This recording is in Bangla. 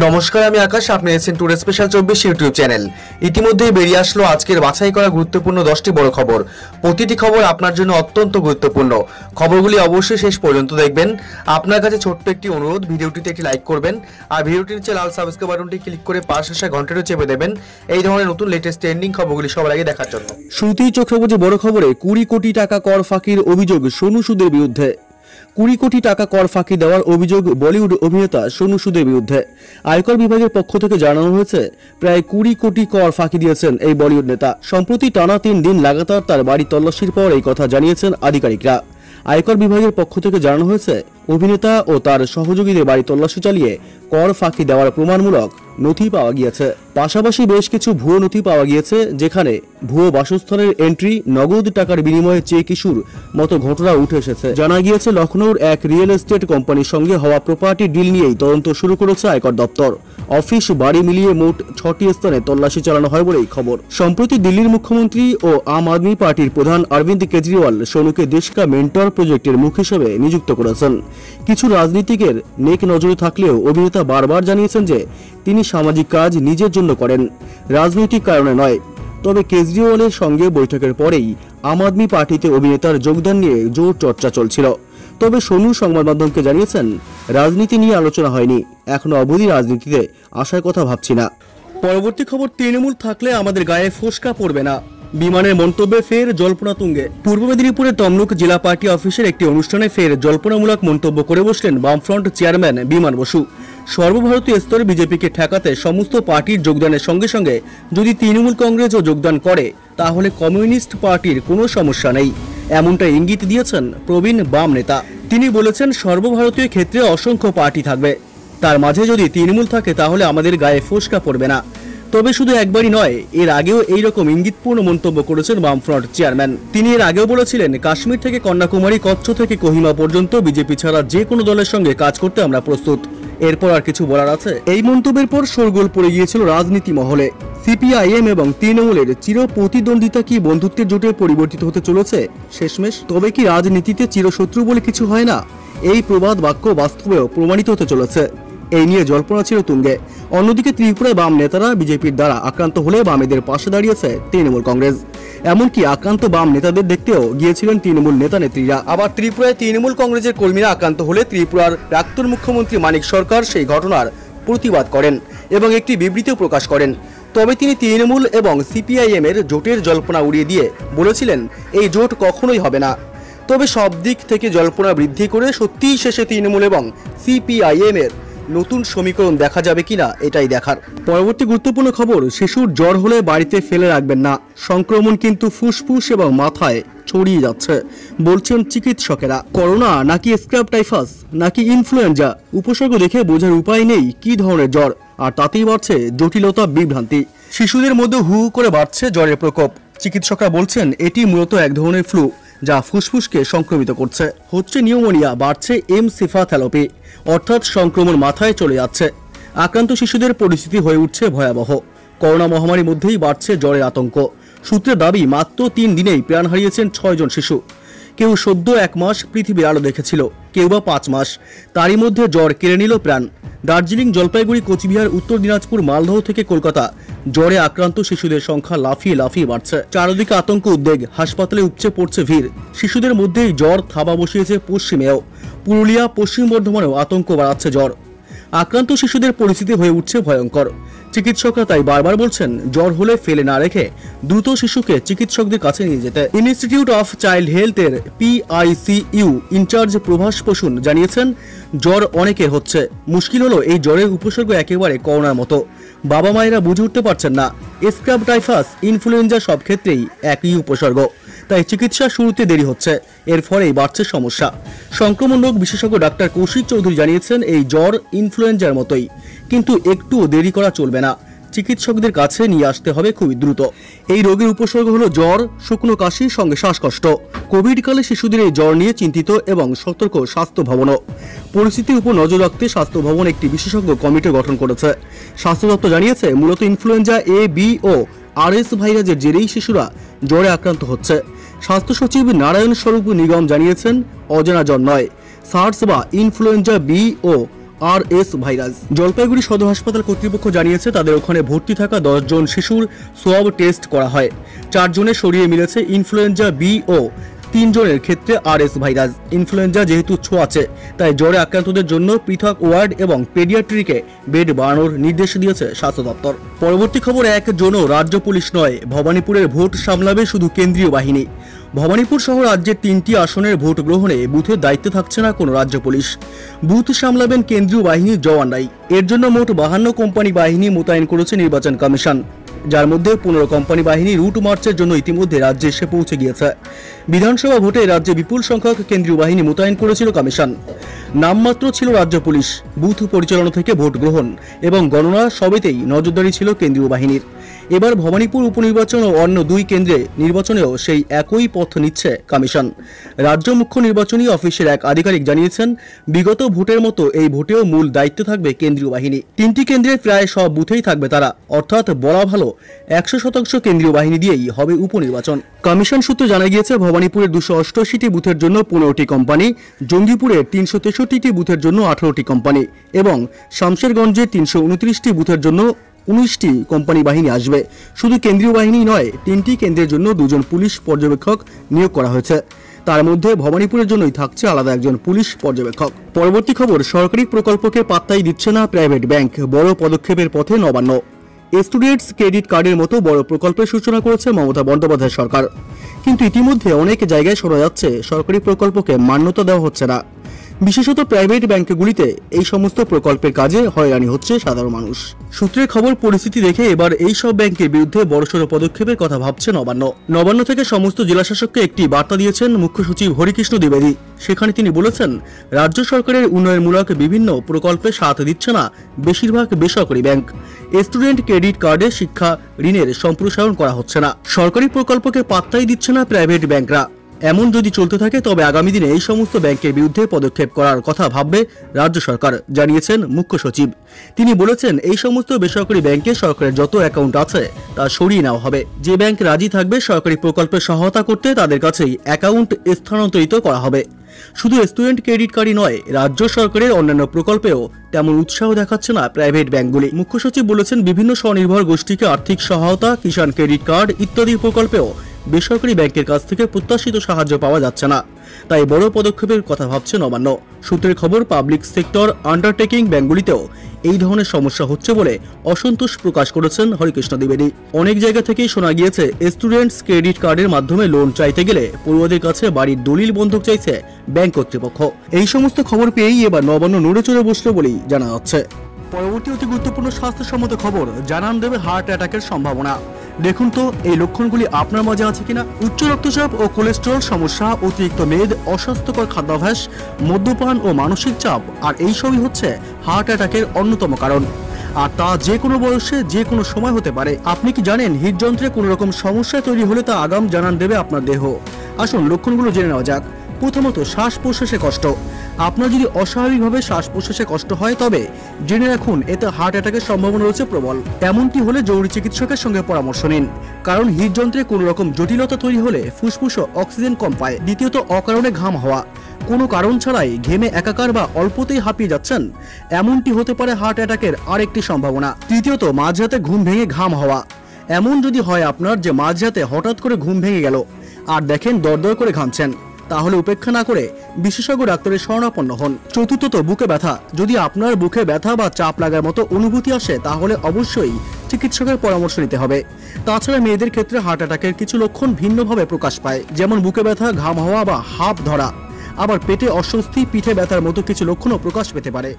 নমস্কার, আমি আকাশ। আপনি আছেন টুডে স্পেশাল 24 ইউটিউব চ্যানেল। ইতিমধ্যেই বেরিয়ে আসলো আজকের বাছাই করা গুরুত্বপূর্ণ 10টি বড় খবর। প্রতিটি খবর আপনার জন্য অত্যন্ত গুরুত্বপূর্ণ। খবরগুলি অবশ্যই শেষ পর্যন্ত দেখবেন। আপনার কাছে ছোট্ট একটি অনুরোধ, ভিডিওটিতে একটি লাইক করবেন আর ভিডিওটির নিচে লাল সাবস্ক্রাইব বাটনটি ক্লিক করে পাশে আসা ঘন্টাটি চেপে দেবেন এই ধরনের নতুন লেটেস্ট ট্রেন্ডিং খবরগুলি সবার আগে দেখার জন্য। শুরুতেই চোখ রাখবো বড় খবরে 20 কোটি টাকা কর ফাঁকির অভিযোগ সোনু সুদের বিরুদ্ধে। 20 কোটি টাকা কর ফাঁকি দেওয়ার অভিযোগ বলিউড অভিনেতা সোনু সুদের বিরুদ্ধে। আয়কর বিভাগের পক্ষ থেকে জানানো হয়েছে প্রায় 20 কোটি কর ফাঁকি দিয়েছেন এই বলিউড নেতা। সম্প্রতি টানা 3 দিন লাগাতার তার বাড়ি তল্লাশির পর এই কথা জানিয়েছেন আধিকারিকরা। আয়কর বিভাগের পক্ষ থেকে জানানো হয়েছে অভিনেতা ও তার সহযোগীদের বাড়ি তল্লাশি চালিয়ে কর ফাঁকি দেওয়ার প্রমাণমূলক নথি পাওয়া গিয়েছে। পাশাপাশি বেশ কিছু ভুয়ো নথি পাওয়া গিয়েছে, যেখানে ভুয়ো বাসস্থানের এন্ট্রি, নগদ টাকার বিনিময়ে চেক ইস্যুর মতো ঘটনা উঠে এসেছে। জানা গিয়েছে লখনৌর এক রিয়েল এস্টেট কোম্পানির সঙ্গে হওয়া প্রপার্টি ডিল নিয়েই তদন্ত শুরু করেছে আয়কর দপ্তর। অফিস, বাড়ি মিলিয়ে মোট 6টি স্থানে তল্লাশি চালানো হয় বলেই খবর। সম্প্রতি দিল্লির মুখ্যমন্ত্রী ও আম আদমি পার্টির প্রধান অরবিন্দ কেজরিওয়াল সোনুকে দেশ কা মেন্টর প্রজেক্টের মুখ হিসেবে নিযুক্ত করেছেন। কিছু রাজনীতিকের নেক নজরে থাকলেও অভিনেতা বারবার জানিয়েছেন যে তিনি সামাজিক কাজ নিজের জন্য করেন, রাজনৈতিক কারণে নয়। তবে কেজরিওয়ালের সঙ্গে বৈঠকের পরেই আম আদমি পার্টিতে অভিনেতার যোগদান নিয়ে জোর চর্চা চলছিল। তবে সোনু সংবাদ মাধ্যমকে জানিয়েছেন রাজনীতি নিয়ে আলোচনা হয়নি, এখনো অবধি রাজনীতিতে আসার কথা ভাবছি না। পরবর্তী খবর, তৃণমূল থাকলে আমাদের গায়ে ফোসকা পড়বে না, বিমানের মন্তব্যে ফের জল্পনা তুঙ্গে। পূর্ব মেদিনীপুরের তমলুক জেলা পার্টি অফিসের একটি অনুষ্ঠানে ফের জল্পনামূলক মন্তব্য করে বসলেন বামফ্রন্ট চেয়ারম্যান বিমান বসু। সর্বভারতীয় স্তরে বিজেপিকে ঠেকাতে সমস্ত পার্টির যোগদানের সঙ্গে সঙ্গে যদি তৃণমূল কংগ্রেসও যোগদান করে তাহলে কমিউনিস্ট পার্টির কোনো সমস্যা নেই, এমনটা ইঙ্গিত দিয়েছেন প্রবীণ বাম নেতা। তিনি বলেছেন সর্বভারতীয় ক্ষেত্রে অসংখ্য পার্টি থাকবে, তার মাঝে যদি তৃণমূল থাকে তাহলে আমাদের গায়ে ফোসকা পড়বে না। তবে শুধু একবারই নয়, এর আগেও এইরকম ইঙ্গিতপূর্ণ মন্তব্য করেছেন বামফ্রন্ট চেয়ারম্যান। তিনি এর আগেও বলেছিলেন কাশ্মীর থেকে কন্যাকুমারী, কচ্ছ থেকে কোহিমা পর্যন্ত বিজেপি ছাড়া যে কোনো দলের সঙ্গে কাজ করতে আমরা প্রস্তুত। এরপর আর কিছু বলার আছে? এই মন্তব্যের পর শোরগোল পড়ে গিয়েছিল রাজনীতি মহলে। সিপিআইএম এবং তৃণমূলের চির প্রতিদ্বন্দ্বিতা কি বন্ধুত্বের জোটে পরিবর্তিত হতে চলেছে শেষমেশ? তবে কি রাজনীতিতে চিরশত্রু বলে কিছু হয় না? এই প্রবাদ বাক্য বাস্তবেও প্রমাণিত হতে চলেছে। এই নিয়ে জল্পনা ছিল তুঙ্গে। অন্যদিকে ত্রিপুরায় বাম নেতারা বিজেপির দ্বারা আক্রান্ত হলে বামেদের পাশে দাঁড়িয়েছে তৃণমূল কংগ্রেস। এমনকি আক্রান্ত বাম নেতাদের দেখতেও গিয়েছিলেন তৃণমূল নেতা নেত্রীরা। আবার ত্রিপুরায় তৃণমূল কংগ্রেসের কর্মীরা আক্রান্ত হলে ত্রিপুরার প্রাক্তন মুখ্যমন্ত্রী মানিক সরকার সেই ঘটনার প্রতিবাদ করেন এবং একটি বিবৃতিও প্রকাশ করেন। তবে তিনি তৃণমূল এবং সিপিআইএম এর জোটের জল্পনা উড়িয়ে দিয়ে বলেছিলেন এই জোট কখনোই হবে না। তবে সব দিক থেকে জল্পনা বৃদ্ধি করে সত্যিই শেষে তৃণমূল এবং সিপিআইএম এর নতুন সমীকরণ দেখা যাবে কিনা এটাই দেখার। পরবর্তী গুরুত্বপূর্ণ খবর, শিশুর জ্বর হলে বাড়িতে ফেলে রাখবেন না, সংক্রমণ কিন্তু ফুসফুস এবং মাথায় ছড়িয়ে যাচ্ছে বলছেন চিকিৎসকেরা। করোনা নাকি স্ক্র্যাব টাইফাস নাকি ইনফ্লুয়েঞ্জা, উপসর্গ দেখে বোঝার উপায় নেই কি ধরনের জ্বর, আর তাতেই বাড়ছে জটিলতা, বিভ্রান্তি। শিশুদের মধ্যে হু হু করে বাড়ছে জ্বরের প্রকোপ। চিকিৎসকরা বলছেন এটি মূলত এক ধরনের ফ্লু যা ফুসফুসকে সংক্রমিত করছে। হচ্ছে নিউমোনিয়া, বাড়ছে এনসেফাল্যাপি, অর্থাৎ সংক্রমণ মাথায় চলে যাচ্ছে। আক্রান্ত শিশুদের পরিস্থিতি হয়ে উঠছে ভয়াবহ। করোনা মহামারীর মধ্যেই বাড়ছে জ্বরের আতঙ্ক। সূত্রের দাবি মাত্র 3 দিনেই প্রাণ হারিয়েছেন 6 জন শিশু। কেউ সদ্য 1 মাস পৃথিবীর আলো দেখেছিল, কেউ বা 5 মাস, তারই মধ্যে জ্বর কেড়ে নিল প্রাণ। দার্জিলিং, জলপাইগুড়ি, কোচবিহার, উত্তর দিনাজপুর, মালদহ থেকে কলকাতা জ্বরে আক্রান্ত শিশুদের সংখ্যা লাফিয়ে লাফিয়ে বাড়ছে। চারদিকে আতঙ্ক, উদ্বেগ, হাসপাতালে উপচে পড়ছে ভিড়। শিশুদের মধ্যেই জ্বর থাবা বসিয়েছে পশ্চিমেও। পুরুলিয়া, পশ্চিম বর্ধমানেও আতঙ্ক বাড়াচ্ছে জ্বর। আক্রান্ত শিশুদের পরিস্থিতি হয়ে উঠছে ভয়ঙ্কর। চিকিৎসকরা তাই বারবার বলছেন জ্বর হলে ফেলে না রেখে দ্রুত শিশুকে চিকিৎসকদের কাছে নিয়ে যেতে। ইনস্টিটিউট অফ চাইল্ড হেলথের PICU ইনচার্জ প্রভাস বসুন জানিয়েছেন জ্বর অনেকের হচ্ছে, মুশকিল হলো এই জ্বরের উপসর্গ একেবারে করোনার মতো। বাবা মায়েরা বুঝে উঠতে পারছেন না। স্ক্র্যাব টাইফাস, ইনফ্লুয়েঞ্জা সব ক্ষেত্রেই একই উপসর্গ, তাই চিকিৎসা শুরুতে দেরি হচ্ছে, এর ফলেই বাড়ছে সমস্যা। সংক্রমণ রোগ বিশেষজ্ঞ ডাক্তার কৌশিক চৌধুরী জানিয়েছেন এই জ্বর ইনফ্লুয়েঞ্জার মতোই, কিন্তু একটুও দেরি করা চলবে না, চিকিৎসকদের কাছে নিয়ে আসতে হবে খুবই দ্রুত। এই রোগের উপসর্গ হলো জ্বর, শুকনো কাশির সঙ্গে শ্বাসকষ্ট। কোভিডকালে শিশুদের এই জ্বর নিয়ে চিন্তিত এবং সতর্ক স্বাস্থ্য ভবনও। পরিস্থিতির উপর নজর রাখতে স্বাস্থ্য ভবন একটি বিশেষজ্ঞ কমিটি গঠন করেছে। স্বাস্থ্য দপ্তর জানিয়েছে মূলত ইনফ্লুয়েঞ্জা A, B ও RS ভাইরাসের জেরেই শিশুরা জ্বরে আক্রান্ত হচ্ছে। স্বাস্থ্য সচিব নারায়ণ স্বরূপ নিগম জানিয়েছেন অজানা জ্বর নয়, সার্স বা ইনফ্লুয়েঞ্জা B ও RS ভাইরাস। জলপাইগুড়ি সদর হাসপাতাল কর্তৃপক্ষ জানিয়েছে তাদের ওখানে ভর্তি থাকা 10 জন শিশুর সোয়াব টেস্ট করা হয়। 4 জনের শরীরে মিলেছে ইনফ্লুয়েঞ্জা বি ও 3 জনের ক্ষেত্রে RS ভাইরাস। ইনফ্লুয়েঞ্জা যেহেতু ছোঁয়াচে তাই জ্বরে আক্রান্তদের জন্য পৃথক ওয়ার্ড এবং পেডিয়াট্রিকে বেড বাড়ানোর নির্দেশ দিয়েছে স্বাস্থ্য দপ্তর। পরবর্তী খবর, এক জনও রাজ্য পুলিশ নয়, ভবানীপুরের ভোট সামলাবে শুধু কেন্দ্রীয় বাহিনী। ভবানীপুর সহ রাজ্যের 3টি আসনের ভোট গ্রহণে বুথের দায়িত্বে থাকছে না কোনো রাজ্য পুলিশ। বুথ সামলাবেন কেন্দ্রীয় বাহিনীর জওয়ানরাই। এর জন্য মোট 52 কোম্পানি বাহিনী মোতায়েন করেছে নির্বাচন কমিশন, যার মধ্যে 15 কোম্পানি বাহিনী রুট মার্চের জন্য ইতিমধ্যে রাজ্যে এসে পৌঁছে গিয়েছে। বিধানসভা ভোটে রাজ্যে বিপুল সংখ্যক কেন্দ্রীয় বাহিনী মোতায়েন করেছিল কমিশন। নামমাত্র ছিল রাজ্য পুলিশ। বুথ পরিচালনা থেকে ভোট গ্রহণ এবং গণনা সবেতেই নজরদারি ছিল কেন্দ্রীয় বাহিনীর। এবার ভবানীপুর উপনির্বাচন ও অন্য 2 কেন্দ্রে নির্বাচনেও সেই একই পথ নিচ্ছে কমিশন। রাজ্য মুখ্য নির্বাচনী অফিসের এক আধিকারিক জানিয়েছেন, বিগত ভোটের মতো এই ভোটেও মূল দায়িত্বে থাকবে কেন্দ্রীয় বাহিনী। 3টি কেন্দ্রে প্রায় সব বুথেই থাকবে তারা, অর্থাৎ বলা ভালো 100% কেন্দ্রীয় বাহিনী দিয়েই হবে উপনির্বাচন। কমিশন সূত্রে জানা গিয়েছে, ভবানীপুরের 288টি বুথের জন্য 15টি কোম্পানি, জঙ্গিপুরের 363টি বুথের জন্য 18টি কোম্পানি এবং শামশেরগঞ্জের 329টি বুথের জন্য 19টি কোম্পানি বাহিনী আসবে। শুধু কেন্দ্রীয় বাহিনী নয়, 3টি কেন্দ্রের জন্য 2 জন পুলিশ পর্যবেক্ষক নিয়োগ করা হয়েছে। তার মধ্যে ভবানীপুরের জন্যই থাকছে আলাদা একজন পুলিশ পর্যবেক্ষক। পরবর্তী খবর, সরকারি প্রকল্পকে পাত্তাই দিচ্ছে না প্রাইভেট ব্যাংক, বড় পদক্ষেপের পথে নবান্ন। স্টুডেন্টস ক্রেডিট কার্ডের মতো বড় প্রকল্পের সূচনা করেছে মমতা বন্দ্যোপাধ্যায় সরকার, কিন্তু ইতিমধ্যে অনেক জায়গায় শোনা যাচ্ছে সরকারি প্রকল্পকে মান্যতা দেওয়া হচ্ছে না। বিশেষত প্রাইভেট ব্যাংকগুলিতে এই সমস্ত প্রকল্পের কাজে হয়রানি হচ্ছে সাধারণ মানুষ। সূত্রের খবর, পরিস্থিতি দেখে এবার এই সব ব্যাংকের বিরুদ্ধে বড়সড় পদক্ষেপের কথা ভাবছে নবান্ন। নবান্ন থেকে সমস্ত জেলাশাসককে একটি বার্তা দিয়েছেন মুখ্য সচিব হরিকৃষ্ণ দ্বিবেদী। সেখানে তিনি বলেছেন, রাজ্য সরকারের উন্নয়নমূলক বিভিন্ন প্রকল্পে সাথ দিচ্ছে না বেশিরভাগ বেসরকারি ব্যাংক। স্টুডেন্ট ক্রেডিট কার্ডে শিক্ষা ঋণের সম্প্রসারণ করা হচ্ছে না। সরকারি প্রকল্পকে পাত্তাই দিচ্ছে না প্রাইভেট ব্যাংকরা। এমন যদি চলতে থাকে তবে আগামী দিনে এই সমস্ত ব্যাংকের বিরুদ্ধে পদক্ষেপ করার কথা ভাববে রাজ্য সরকার, জানিয়েছেন মুখ্য সচিব। তিনি বলেছেন, এই সমস্ত বেসরকারি ব্যাংকে সরকারের যত অ্যাকাউন্ট আছে তা সরিয়ে নেওয়া হবে। যে ব্যাংক রাজি থাকবে সরকারি প্রকল্পে সহায়তা করতে তাদের কাছেই অ্যাকাউন্ট স্থানান্তরিত করা হবে। শুধু স্টুডেন্ট ক্রেডিট কার্ডই নয়, রাজ্য সরকারের অন্যান্য প্রকল্পেও তেমন উৎসাহ দেখাচ্ছে না প্রাইভেট ব্যাংকগুলি। মুখ্য সচিব বলেছেন, বিভিন্ন স্বনির্ভর গোষ্ঠীকে আর্থিক সহায়তা, কিষাণ ক্রেডিট কার্ড ইত্যাদি প্রকল্পেও বেসরকারি ব্যাংকের কাছ থেকে প্রত্যাশিত সাহায্য পাওয়া যাচ্ছে না, তাই বড় পদক্ষেপের কথা ভাবছে নবান্ন। সূত্রের খবর, পাবলিক সেক্টর আন্ডারটেকিং ব্যাংকগুলিতেও এই ধরনের সমস্যা হচ্ছে বলে অসন্তোষ প্রকাশ করেছেন হরিকৃষ্ণ দ্বিবেদী। অনেক জায়গা থেকেই শোনা গিয়েছে, স্টুডেন্টস ক্রেডিট কার্ডের মাধ্যমে লোন চাইতে গেলে পড়ুয়াদের কাছে বাড়ির দলিল বন্ধক চাইছে ব্যাংক কর্তৃপক্ষ। এই সমস্ত খবর পেয়েই এবার নবান্ন নড়ে চড়ে বসলো বলেই জানা যাচ্ছে। পরবর্তী অতি গুরুত্বপূর্ণ স্বাস্থ্যসম্মত খবর, জানান দেবে হার্ট অ্যাটাকের সম্ভাবনা। দেখুন তো এই লক্ষণগুলি আপনার মাঝে আছে কিনা। উচ্চ রক্তচাপ ও কোলেস্টেরল সমস্যা, অতিরিক্ত মেদ, অস্বাস্থ্যকর খাদ্যাভ্যাস, মদ্যপান ও মানসিক চাপ, আর এই সবই হচ্ছে হার্ট অ্যাটাকের অন্যতম কারণ। আর তা যে কোনো বয়সে যে কোনো সময় হতে পারে। আপনি কি জানেন, হৃদযন্ত্রে কোনো রকম সমস্যা তৈরি হলে তা আগাম জানান দেবে আপনার দেহ। আসুন লক্ষণগুলো জেনে নেওয়া যাক। প্রথমত, শ্বাস প্রশ্বাসে কষ্ট। আপনার যদি অস্বাভাবিকভাবে শ্বাস প্রশ্বাসে কষ্ট হয় তবে জেনে রাখুন এতে হার্ট অ্যাটাকের সম্ভাবনা রয়েছে প্রবল। এমনটি হলে জরুরি চিকিৎসকের সঙ্গে পরামর্শ নিন, কারণ হৃদযন্ত্রে কোনো রকম জটিলতা তৈরি হলে ফুসফুসে অক্সিজেন কম পায়। দ্বিতীয়ত, অকারণে ঘাম হওয়া। কোনো কারণ ছাড়াই ঘেমে একাকার বা অল্পতেই হাঁপিয়ে যাচ্ছেন, এমনটি হতে পারে হার্ট অ্যাটাকের আরেকটি সম্ভাবনা। তৃতীয়ত, মাঝরাতে ঘুম ভেঙে ঘাম হওয়া। এমন যদি হয় আপনার যে মাঝরাতে হঠাৎ করে ঘুম ভেঙে গেল আর দেখেন দরদর করে ঘামছেন, তাহলে উপেক্ষা না করে বিশেষজ্ঞ ডাক্তারের শরণাপন্ন হন। চতুর্থত, বুকে ব্যথা। যদি আপনার বুকে ব্যথা বা চাপ লাগার মতো অনুভূতি আসে তাহলে অবশ্যই চিকিৎসকের পরামর্শ নিতে হবে। তাছাড়া মেয়েদের ক্ষেত্রে হার্ট অ্যাটাকের কিছু লক্ষণ ভিন্নভাবে প্রকাশ পায়, যেমন বুকে ব্যথা, ঘাম হওয়া বা হাঁপ ধরা। আবার পেটে অস্বস্তি, পিঠে ব্যথার মতো কিছু লক্ষণও প্রকাশ পেতে পারে।